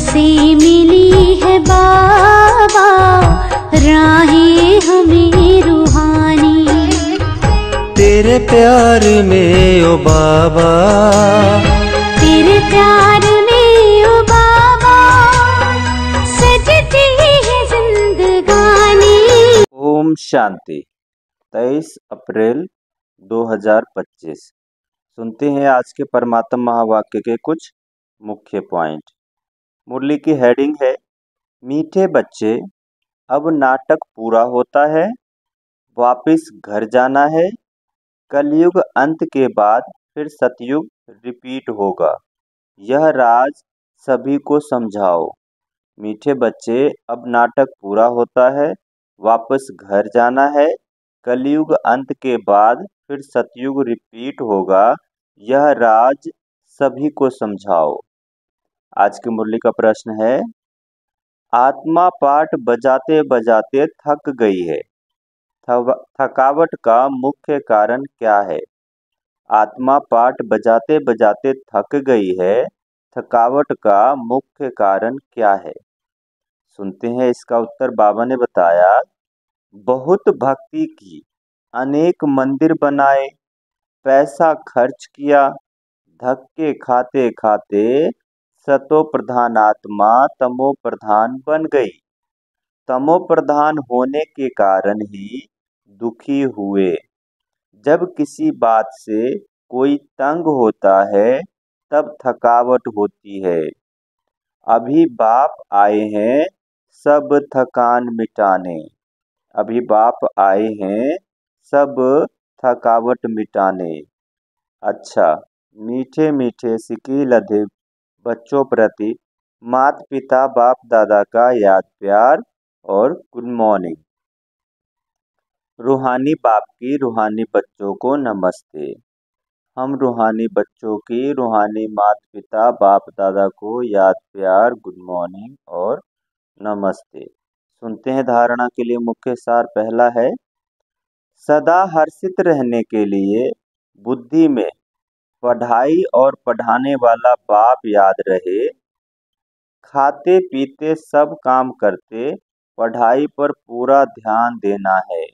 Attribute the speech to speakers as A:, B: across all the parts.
A: से मिली है बाबा राहें हमें रूहानी।
B: तेरे प्यार में ओ बाबा,
A: तेरे प्यार में ओ बाबा सजती है जिंदगानी।
C: ओम शांति। 23 अप्रैल 2025। सुनते हैं आज के परमात्मा महावाक्य के कुछ मुख्य पॉइंट। मुरली की हेडिंग है मीठे बच्चे, अब नाटक पूरा होता है, वापिस घर जाना है, कलयुग अंत के बाद फिर सतयुग रिपीट होगा, यह राज सभी को समझाओ। मीठे बच्चे, अब नाटक पूरा होता है, वापस घर जाना है, कलयुग अंत के बाद फिर सतयुग रिपीट होगा, यह राज सभी को समझाओ। आज की मुरली का प्रश्न है आत्मा पाठ बजाते बजाते थक गई है, थकावट का मुख्य कारण क्या है? आत्मा पाठ बजाते बजाते थक गई है, थकावट का मुख्य कारण क्या है? सुनते हैं इसका उत्तर। बाबा ने बताया बहुत भक्ति की, अनेक मंदिर बनाए, पैसा खर्च किया, धक्के खाते खाते सतो प्रधान आत्मा तमो प्रधान बन गई। तमो प्रधान होने के कारण ही दुखी हुए। जब किसी बात से कोई तंग होता है तब थकावट होती है। अभी बाप आए हैं सब थकान मिटाने। अभी बाप आए हैं सब थकावट मिटाने। अच्छा, मीठे मीठे सिकी लधे बच्चों प्रति माता पिता बाप दादा का याद प्यार और गुड मॉर्निंग। रूहानी बाप की रूहानी बच्चों को नमस्ते। हम रूहानी बच्चों की रूहानी माता पिता बाप दादा को याद प्यार गुड मॉर्निंग और नमस्ते। सुनते हैं धारणा के लिए मुख्य सार। पहला है सदा हर्षित रहने के लिए बुद्धि में पढ़ाई और पढ़ाने वाला बाप याद रहे। खाते पीते सब काम करते पढ़ाई पर पूरा ध्यान देना है।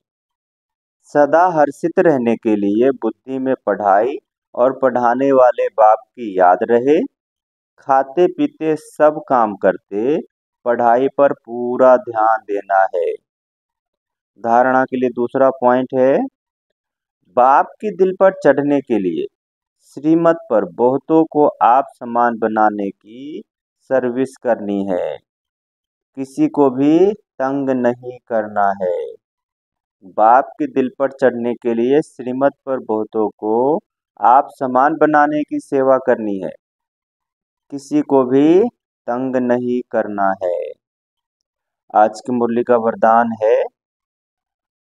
C: सदा हर्षित रहने के लिए बुद्धि में पढ़ाई और पढ़ाने वाले बाप की याद रहे। खाते पीते सब काम करते पढ़ाई पर पूरा ध्यान देना है। धारणा के लिए दूसरा पॉइंट है बाप की दिल पर चढ़ने के लिए श्रीमत पर बहुतों को आप समान बनाने की सर्विस करनी है। किसी को भी तंग नहीं करना है। बाप के दिल पर चढ़ने के लिए श्रीमत पर बहुतों को आप समान बनाने की सेवा करनी है। किसी को भी तंग नहीं करना है। आज की मुरली का वरदान है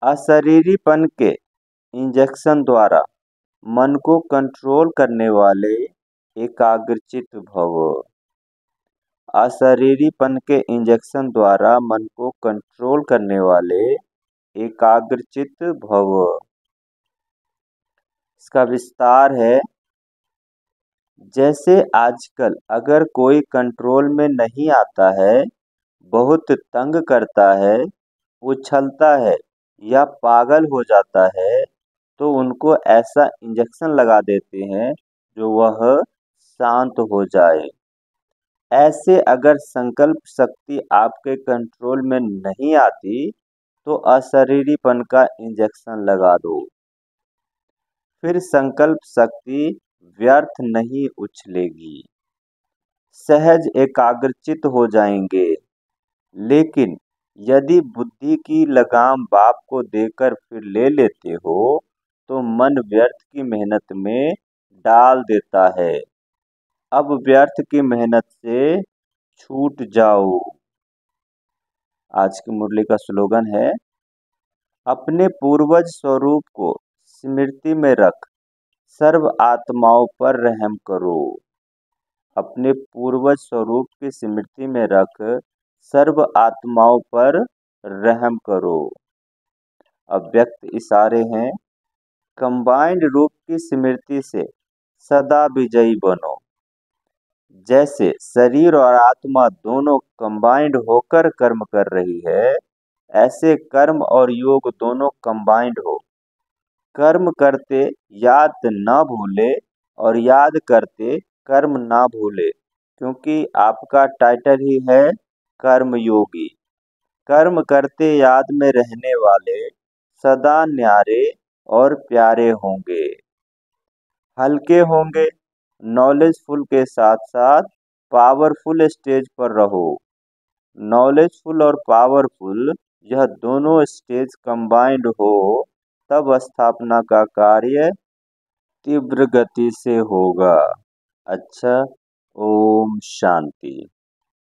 C: अशरीरीपन के इंजेक्शन द्वारा मन को कंट्रोल करने वाले एकाग्रचित भव। अशरीरीपन के इंजेक्शन द्वारा मन को कंट्रोल करने वाले एकाग्रचित भव। इसका विस्तार है जैसे आजकल अगर कोई कंट्रोल में नहीं आता है, बहुत तंग करता है, उछलता है या पागल हो जाता है, तो उनको ऐसा इंजेक्शन लगा देते हैं जो वह शांत हो जाए। ऐसे अगर संकल्प शक्ति आपके कंट्रोल में नहीं आती तो अशरीरीपन का इंजेक्शन लगा दो। फिर संकल्प शक्ति व्यर्थ नहीं उछलेगी, सहज एकाग्रचित हो जाएंगे। लेकिन यदि बुद्धि की लगाम बाप को देकर फिर ले लेते हो तो मन व्यर्थ की मेहनत में डाल देता है। अब व्यर्थ की मेहनत से छूट जाओ। आज की मुरली का स्लोगन है अपने पूर्वज स्वरूप को स्मृति में रख सर्व आत्माओं पर रहम करो। अपने पूर्वज स्वरूप की स्मृति में रख सर्व आत्माओं पर रहम करो। अव्यक्त इशारे हैं कंबाइंड रूप की स्मृति से सदा विजयी बनो। जैसे शरीर और आत्मा दोनों कंबाइंड होकर कर्म कर रही है, ऐसे कर्म और योग दोनों कंबाइंड हो। कर्म करते याद न भूले और याद करते कर्म ना भूले, क्योंकि आपका टाइटल ही है कर्म योगी। कर्म करते याद में रहने वाले सदा न्यारे और प्यारे होंगे। हल्के होंगे, नॉलेजफुल के साथ साथ पावरफुल स्टेज पर रहो। नॉलेजफुल और पावरफुल यह दोनों स्टेज कंबाइंड हो तब स्थापना का कार्य तीव्र गति से होगा। अच्छा, ओम शांति।